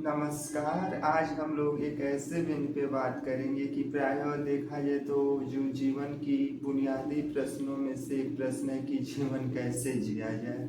नमस्कार। आज हम लोग एक ऐसे बिंदु पे बात करेंगे कि प्रायः देखा जाए तो जो जीवन की बुनियादी प्रश्नों में से एक प्रश्न है कि जीवन कैसे जिया जाए।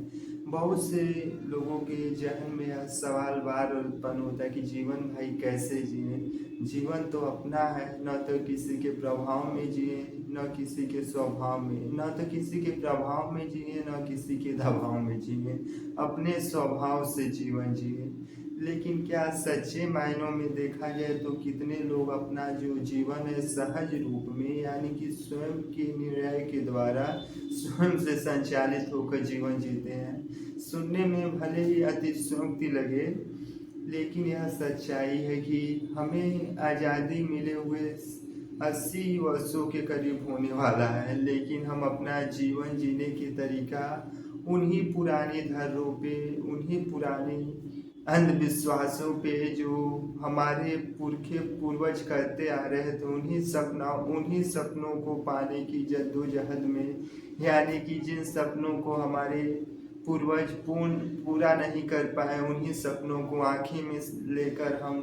बहुत से लोगों के जहन में यह सवाल बार उत्पन्न होता है कि जीवन भाई कैसे जिए। जीवन तो अपना है, न तो किसी के प्रभाव में जिए, न किसी के स्वभाव में, न तो किसी के प्रभाव में जिए, न किसी के दबाव में जिए। अपने स्वभाव से जीवन जिए। लेकिन क्या सच्चे मायनों में देखा जाए तो कितने लोग अपना जो जीवन है सहज रूप में यानी कि स्वयं के निर्णय के द्वारा स्वयं से संचालित होकर जीवन जीते हैं। सुनने में भले ही अतिशयोक्ति लगे, लेकिन यह सच्चाई है कि हमें आज़ादी मिले हुए 80 वर्षों के करीब होने वाला है, लेकिन हम अपना जीवन जीने की तरीका उन्हीं पुराने धर्रों पे, उन्हीं पुराने अंधविश्वासों पे जो हमारे पुरखे पूर्वज करते आ रहे थे, उन्हीं सपनों को पाने की जद्दोजहद में, यानी कि जिन सपनों को हमारे पूर्वज पूरा नहीं कर पाए, उन्हीं सपनों को आँखी में लेकर हम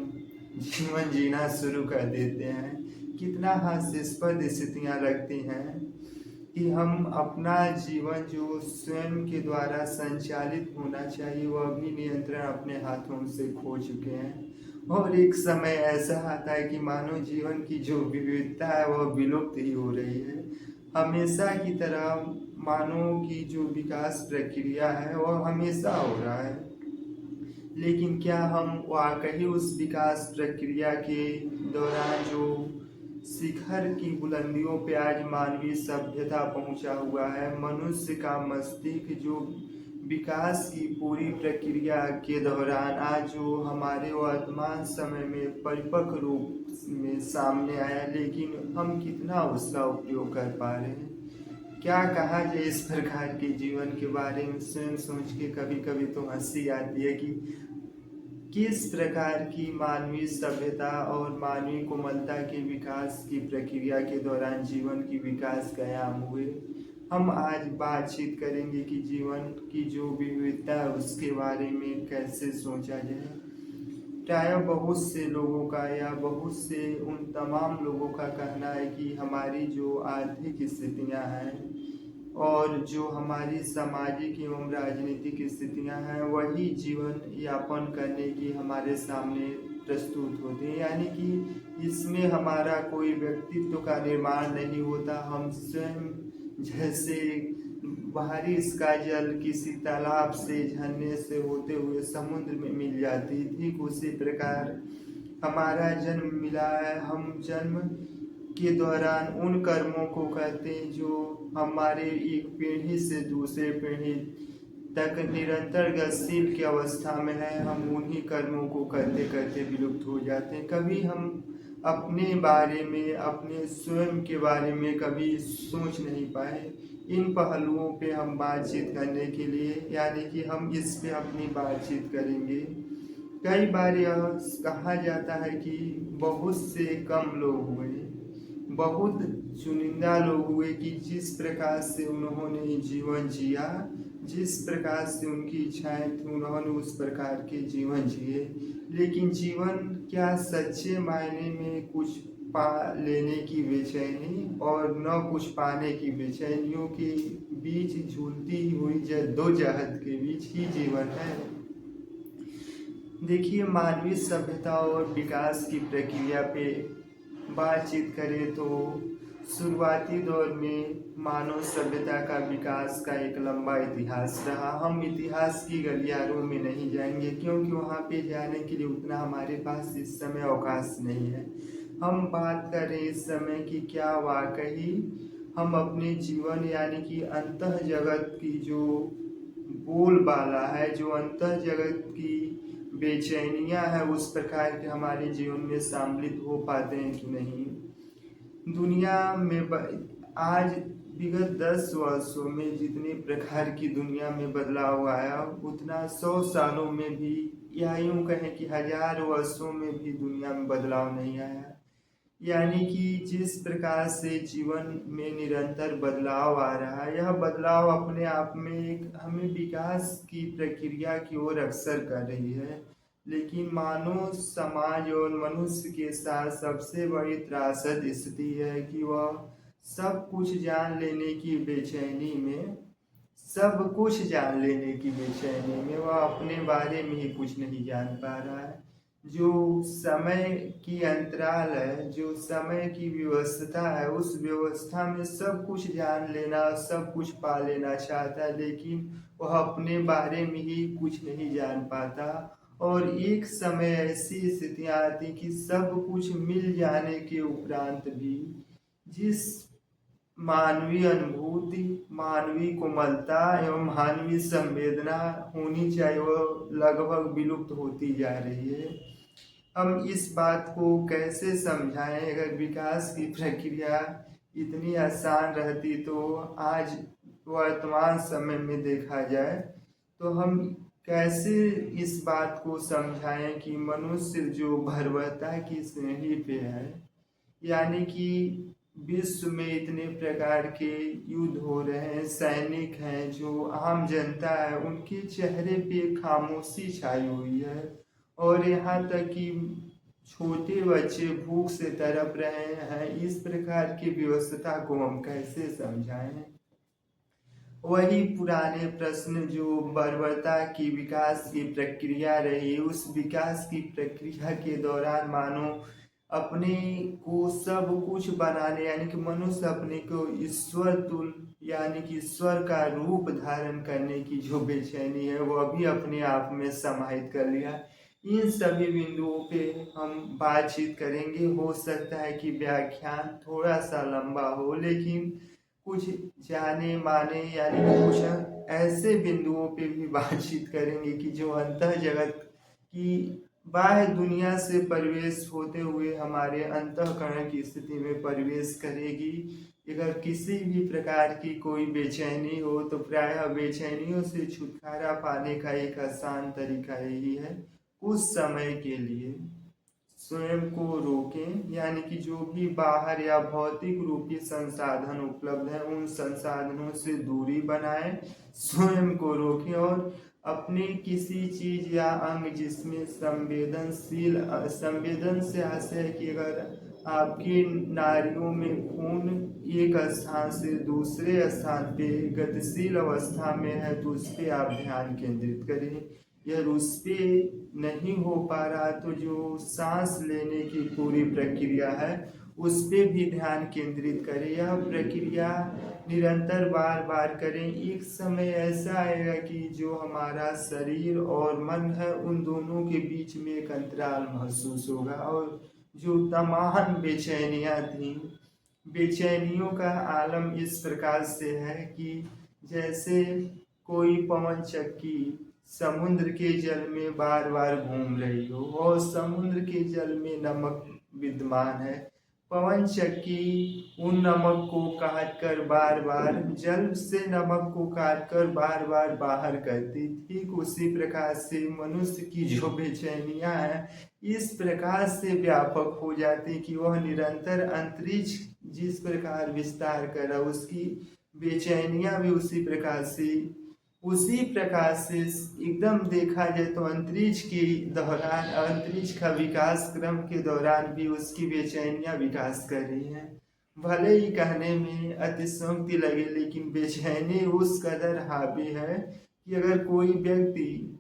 जीवन जीना शुरू कर देते हैं। कितना हास्यास्पद स्थितियाँ लगती हैं कि हम अपना जीवन जो स्वयं के द्वारा संचालित होना चाहिए वह भी नियंत्रण अपने हाथों से खो चुके हैं। और एक समय ऐसा आता है कि मानव जीवन की जो विविधता है वह विलुप्त ही हो रही है। हमेशा की तरह मानव की जो विकास प्रक्रिया है वह हमेशा हो रहा है, लेकिन क्या हम वाकई उस विकास प्रक्रिया के दौरान जो शिखर की बुलंदियों पे आज मानवीय सभ्यता पहुंचा हुआ है, मनुष्य का मस्तिष्क जो विकास की पूरी प्रक्रिया के दौरान आज जो हमारे वर्तमान समय में परिपक्व रूप में सामने आया, लेकिन हम कितना उसका उपयोग कर पा रहे हैं। क्या कहा जाए इस प्रकार के जीवन के बारे में स्वयं सोच के कभी कभी तो हंसी आती है कि किस प्रकार की मानवीय सभ्यता और मानवीय कोमलता के विकास की प्रक्रिया के दौरान जीवन की विकास कयाम हुए। हम आज बातचीत करेंगे कि जीवन की जो विविधता है उसके बारे में कैसे सोचा जाए। प्रायः बहुत से लोगों का या बहुत से उन तमाम लोगों का कहना है कि हमारी जो आर्थिक स्थितियां हैं और जो हमारी सामाजिक एवं राजनीतिक स्थितियां हैं वही जीवन यापन करने की हमारे सामने प्रस्तुत होती है, यानी कि इसमें हमारा कोई व्यक्तित्व का निर्माण नहीं होता। हम स्वयं जैसे बाहरी इसका जल किसी तालाब से, झरने से होते हुए समुद्र में मिल जाती, ठीक उसी प्रकार हमारा जन्म मिला है। हम जन्म के दौरान उन कर्मों को करते हैं जो हमारे एक पीढ़ी से दूसरे पीढ़ी तक निरंतर गतिशील की अवस्था में है। हम उन्हीं कर्मों को करते करते विलुप्त हो जाते हैं। कभी हम अपने बारे में, अपने स्वयं के बारे में कभी सोच नहीं पाए। इन पहलुओं पे हम बातचीत करने के लिए, यानी कि हम इस पे अपनी बातचीत करेंगे। कई बार यह कहा जाता है कि बहुत से कम लोग हुए, बहुत चुनिंदा लोग हुए कि जिस प्रकार से उन्होंने जीवन जिया, जिस प्रकार से उनकी इच्छाएं थी, उन्होंने उस प्रकार के जीवन जिए। लेकिन जीवन क्या सच्चे मायने में कुछ पा लेने की बेचैनी और न कुछ पाने की बेचैनियों के बीच झूलती हुई जद्दोजहद के बीच ही जीवन है। देखिए, मानवीय सभ्यता और विकास की प्रक्रिया पे बातचीत करें तो शुरुआती दौर में मानव सभ्यता का विकास का एक लंबा इतिहास रहा। हम इतिहास की गलियारों में नहीं जाएंगे क्योंकि वहाँ पे जाने के लिए उतना हमारे पास इस समय अवकाश नहीं है। हम बात कर रहे हैं इस समय कि क्या वाकई हम अपने जीवन यानी कि अंतः जगत की जो बोलबाला है, जो अंतः जगत की बेचैनियां है, उस प्रकार के हमारे जीवन में सम्मिलित हो पाते हैं कि नहीं। दुनिया में आज विगत 10 वर्षों में जितने प्रकार की दुनिया में बदलाव आया, उतना 100 सालों में भी या यूं कहें कि 1000 वर्षों में भी दुनिया में बदलाव नहीं आया। यानी कि जिस प्रकार से जीवन में निरंतर बदलाव आ रहा है, यह बदलाव अपने आप में एक हमें विकास की प्रक्रिया की ओर अग्रसर कर रही है। लेकिन मानव समाज और मनुष्य के साथ सबसे बड़ी त्रासद स्थिति है कि वह सब कुछ जान लेने की बेचैनी में सब कुछ जान लेने की बेचैनी में वह अपने बारे में ही कुछ नहीं जान पा रहा है। जो समय की अंतराल है, जो समय की व्यवस्था है, उस व्यवस्था में सब कुछ जान लेना, सब कुछ पा लेना चाहता है, लेकिन वह अपने बारे में ही कुछ नहीं जान पाता। और एक समय ऐसी स्थितियां आती कि सब कुछ मिल जाने के उपरांत भी जिस मानवीय अनुभूति, मानवीय कोमलता एवं मानवीय संवेदना होनी चाहिए वह लगभग विलुप्त होती जा रही है। हम इस बात को कैसे समझाएं? अगर विकास की प्रक्रिया इतनी आसान रहती तो आज वर्तमान समय में देखा जाए तो हम कैसे इस बात को समझाएं कि मनुष्य जो बर्बरता की श्रेणी पे है, यानी कि विश्व में इतने प्रकार के युद्ध हो रहे हैं, सैनिक हैं, जो आम जनता है उनके चेहरे पे खामोशी छाई हुई है, और यहाँ तक कि छोटे बच्चे भूख से तड़प रहे हैं। इस प्रकार की व्यवस्था को हम कैसे समझाएं? वही पुराने प्रश्न जो बर्बरता की विकास की प्रक्रिया रही, उस विकास की प्रक्रिया के दौरान मानो अपने को सब कुछ बनाने, यानी कि मनुष्य अपने को ईश्वर तुल्य यानी कि ईश्वर का रूप धारण करने की जो बेचैनी है वह भी अपने आप में समाहित कर लिया। इन सभी बिंदुओं पे हम बातचीत करेंगे। हो सकता है कि व्याख्यान थोड़ा सा लंबा हो, लेकिन कुछ जाने माने यानी कि कुछ ऐसे बिंदुओं पे भी बातचीत करेंगे कि जो अंतः जगत की बाह्य दुनिया से प्रवेश होते हुए हमारे अंतःकरण की स्थिति में प्रवेश करेगी। अगर किसी भी प्रकार की कोई बेचैनी हो तो प्रायः बेचैनियों से छुटकारा पाने का एक आसान तरीका यही है, कुछ समय के लिए स्वयं को रोकें, यानी कि जो भी बाहर या भौतिक रूपी संसाधन उपलब्ध हैं उन संसाधनों से दूरी बनाएं, स्वयं को रोकें और अपने किसी चीज या अंग जिसमें संवेदन से आशय है कि अगर आपकी नाड़ियों में खून एक स्थान से दूसरे स्थान पे गतिशील अवस्था में है तो उस पर आप ध्यान केंद्रित करें। यह उस पर नहीं हो पा रहा तो जो सांस लेने की पूरी प्रक्रिया है उस पर भी ध्यान केंद्रित करें। यह प्रक्रिया निरंतर बार बार करें। एक समय ऐसा आएगा कि जो हमारा शरीर और मन है उन दोनों के बीच में एक अंतराल महसूस होगा, और जो तमाम बेचैनियाँ थी, बेचैनियों का आलम इस प्रकार से है कि जैसे कोई पवन चक्की समुद्र के जल में बार बार घूम रही हो और समुद्र के जल में नमक विद्यमान है। पवन चक्की उन नमक को काट कर बार बार जल से नमक को काट कर बार बार बाहर करती, ठीक उसी प्रकार से मनुष्य की जो बेचैनियां हैं इस प्रकार से व्यापक हो जाती कि वह निरंतर अंतरिक्ष जिस प्रकार विस्तार कर रहा उसकी बेचैनियां भी उसी प्रकार से एकदम देखा जाए तो अंतरिक्ष के दौरान, अंतरिक्ष का विकास क्रम के दौरान भी उसकी बेचैनियां विकास कर रही हैं। भले ही कहने में अतिशयोक्ति लगे, लेकिन बेचैनी उस कदर हावी है कि अगर कोई व्यक्ति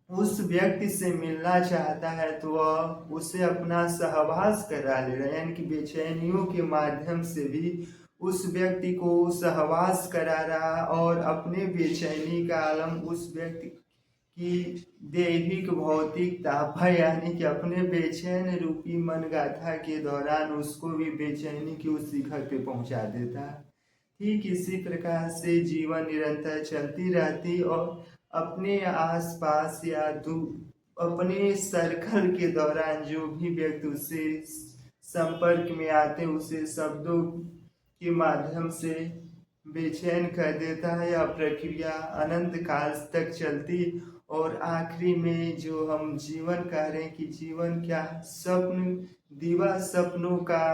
उस व्यक्ति से मिलना चाहता है तो वह उसे अपना सहवास करा ले रहा है, यानी कि बेचैनियों के माध्यम से भी उस व्यक्ति को सहवास करा रहा और अपने बेचैनी का आलम उस व्यक्ति की दैहिक भौतिकता यानी कि अपने बेचैन रूपी मन गाथा के दौरान उसको भी बेचैनी की उस शिखर पे पहुंचा देता। ठीक इसी प्रकार से जीवन निरंतर चलती रहती और अपने आसपास या अपने सर्कल के दौरान जो भी व्यक्ति उससे संपर्क में आते उसे शब्दों के माध्यम से बेचैन कर देता है। यह प्रक्रिया अनंत काल तक चलती और आखिरी में जो हम जीवन कह रहे हैं कि जीवन क्या स्वप्न दीवा सपनों का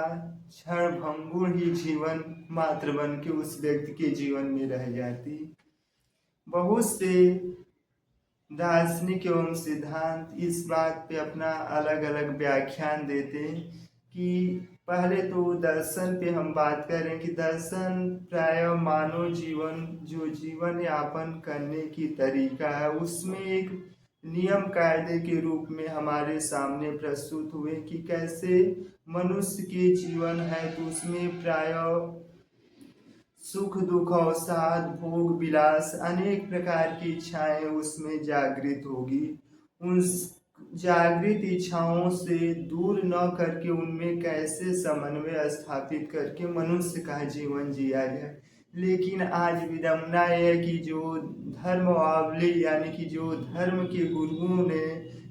क्षण भंगुर ही जीवन मात्र बन के उस व्यक्ति के जीवन में रह जाती। बहुत से दार्शनिक एवं सिद्धांत इस बात पे अपना अलग अलग व्याख्यान देते हैं कि पहले तो दर्शन पे हम बात करें कि दर्शन प्राय मानव जीवन जो जीवन यापन करने की तरीका है उसमें एक नियम कायदे के रूप में हमारे सामने प्रस्तुत हुए कि कैसे मनुष्य के जीवन है तो उसमें प्राय सुख दुख अवसाद भोग विलास अनेक प्रकार की इच्छाएं उसमें जागृत होगी। उन जागृत इच्छाओं से दूर न करके उनमें कैसे समन्वय स्थापित करके मनुष्य का जीवन जिया जाए। लेकिन आज विडंबना है कि जो धर्मावली यानी कि जो धर्म के गुरुओं ने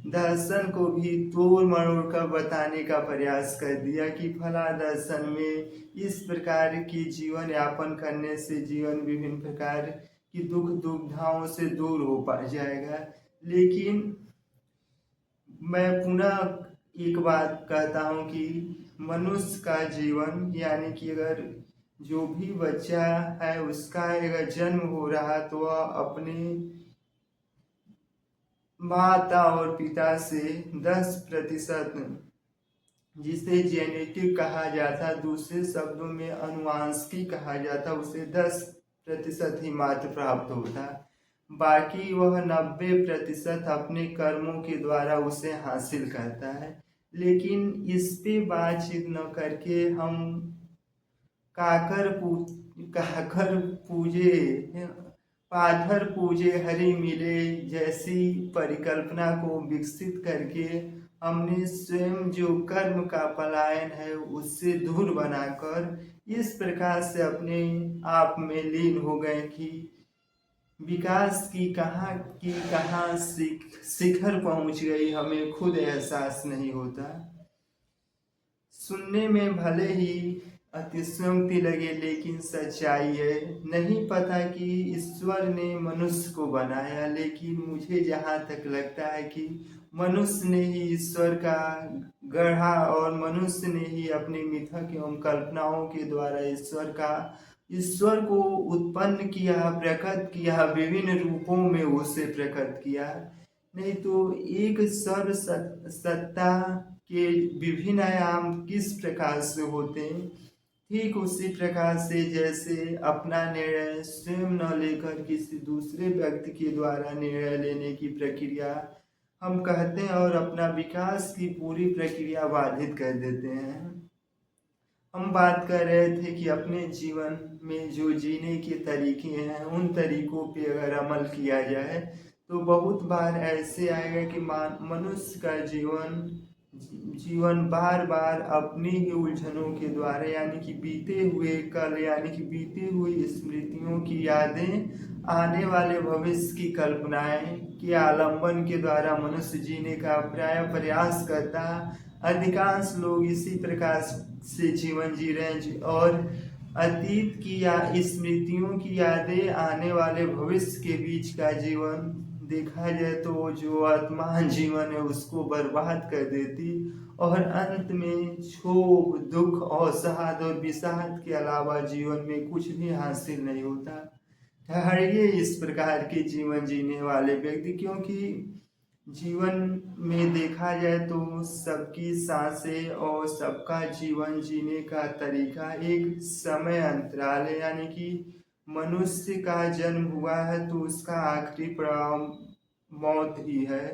दर्शन को भी तोड़ मरोड़ कर बताने का प्रयास कर दिया कि फला दर्शन में इस प्रकार की जीवन यापन करने से जीवन विभिन्न प्रकार की दुख दुविधाओं से दूर हो पा जाएगा। लेकिन मैं पुनः एक बात कहता हूँ कि मनुष्य का जीवन यानी कि अगर जो भी बच्चा है उसका अगर जन्म हो रहा तो वह अपने माता और पिता से 10% जिसे जेनेटिक कहा जाता, दूसरे शब्दों में अनुवांशिक कहा जाता, उसे 10% ही मात्र प्राप्त होता, बाकी वह 90% अपने कर्मों के द्वारा उसे हासिल करता है। लेकिन इस पे बातचीत न करके हम काकर पूजे पाथर पूजे हरि मिले जैसी परिकल्पना को विकसित करके हमने स्वयं जो कर्म का पलायन है उससे दूर बनाकर इस प्रकार से अपने आप में लीन हो गए कि विकास की कहाँ शिखर पहुंच गई हमें खुद एहसास नहीं होता। सुनने में भले ही अतिशयोक्ति लगे लेकिन सच्चाई है। नहीं पता कि ईश्वर ने मनुष्य को बनाया, लेकिन मुझे जहाँ तक लगता है कि मनुष्य ने ही ईश्वर का गढ़ा और मनुष्य ने ही अपनी मिथक एवं कल्पनाओं के द्वारा ईश्वर को उत्पन्न किया, प्रकट किया, विभिन्न रूपों में उसे प्रकट किया। नहीं तो एक सर्व सत्ता के विभिन्न आयाम किस प्रकार से होते हैं, ठीक उसी प्रकार से जैसे अपना निर्णय स्वयं न लेकर किसी दूसरे व्यक्ति के द्वारा निर्णय लेने की प्रक्रिया हम कहते हैं और अपना विकास की पूरी प्रक्रिया बाधित कर देते हैं। हम बात कर रहे थे कि अपने जीवन में जो जीने के तरीके हैं उन तरीकों पे अगर अमल किया जाए तो बहुत बार ऐसे आएगा कि मनुष्य का जीवन बार बार अपनी ही उलझनों के द्वारा यानी कि बीते हुए कल यानी कि बीते हुए स्मृतियों की यादें आने वाले भविष्य की कल्पनाएं के आलंबन के द्वारा मनुष्य जीने का प्राय प्रयास करता। अधिकांश लोग इसी प्रकार से जीवन जी रहे हैं और अतीत की या स्मृतियों की यादें आने वाले भविष्य के बीच का जीवन देखा जाए तो जो वर्तमान जीवन है उसको बर्बाद कर देती और अंत में क्षोभ दुख अवसाद और विषाद के अलावा जीवन में कुछ भी हासिल नहीं होता। ठहरिए इस प्रकार के जीवन जीने वाले व्यक्ति, क्योंकि जीवन में देखा जाए तो सबकी सांसें और सबका जीवन जीने का तरीका एक समय अंतराल है। यानी कि मनुष्य का जन्म हुआ है तो उसका आखिरी पड़ाव मौत ही है।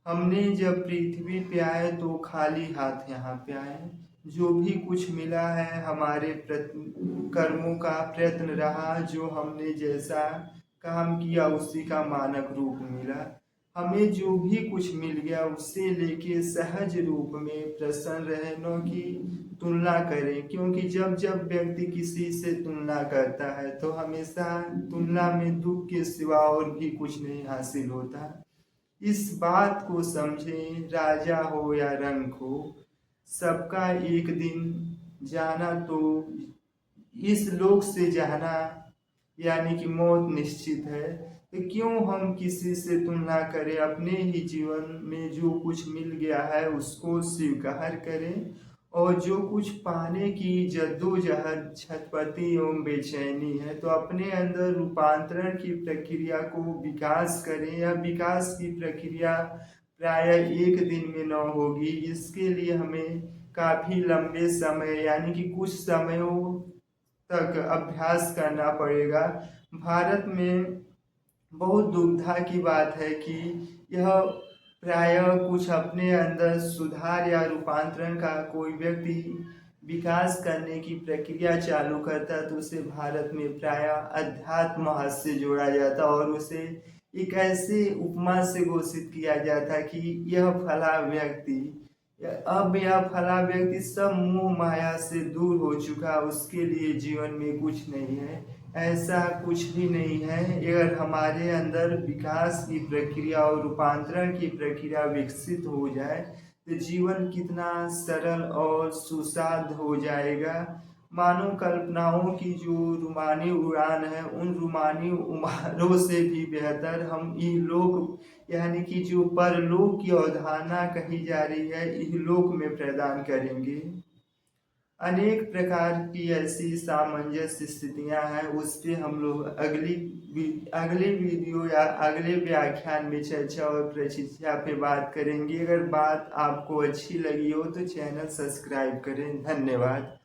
हमने जब पृथ्वी पे आए तो खाली हाथ यहाँ पे आए, जो भी कुछ मिला है हमारे कर्मों का प्रयत्न रहा, जो हमने जैसा काम किया उसी का मानक रूप मिला। हमें जो भी कुछ मिल गया उससे लेके सहज रूप में प्रसन्न रहे, न कि तुलना करें, क्योंकि जब जब व्यक्ति किसी से तुलना करता है तो हमेशा तुलना में दुख के सिवा और भी कुछ नहीं हासिल होता। इस बात को समझें, राजा हो या रंक हो, सबका एक दिन जाना तो इस लोक से जाना यानी कि मौत निश्चित है। तो क्यों हम किसी से तुलना करें, अपने ही जीवन में जो कुछ मिल गया है उसको स्वीकार करें और जो कुछ पाने की जद्दोजहद छटपटी एवं बेचैनी है, तो अपने अंदर रूपांतरण की प्रक्रिया को विकास करें। या विकास की प्रक्रिया प्राय एक दिन में न होगी, इसके लिए हमें काफ़ी लंबे समय यानी कि कुछ समयों तक अभ्यास करना पड़ेगा। भारत में बहुत दुविधा की बात है कि यह प्रायः कुछ अपने अंदर सुधार या रूपांतरण का कोई व्यक्ति विकास करने की प्रक्रिया चालू करता है, तो उसे भारत में प्रायः अध्यात्म महाज से जोड़ा जाता और उसे एक ऐसे उपमा से घोषित किया जाता कि यह फला व्यक्ति अब यह फला व्यक्ति सब मोह माया से दूर हो चुका, उसके लिए जीवन में कुछ नहीं है। ऐसा कुछ भी नहीं है। अगर हमारे अंदर विकास की प्रक्रिया और रूपांतरण की प्रक्रिया विकसित हो जाए तो जीवन कितना सरल और सुसाध्य हो जाएगा। मानो कल्पनाओं की जो रूमानी उड़ान है, उन रूमानी उड़ानों से भी बेहतर हम इहलोक यानी कि जो परलोक की अवधारणा कही जा रही है, इहलोक में प्रदान करेंगे। अनेक प्रकार की ऐसी सामंजस्य स्थितियां हैं, उस पर हम लोग अगले वीडियो या अगले व्याख्यान में चर्चा और प्रशिक्षा पे बात करेंगे। अगर बात आपको अच्छी लगी हो तो चैनल सब्सक्राइब करें। धन्यवाद।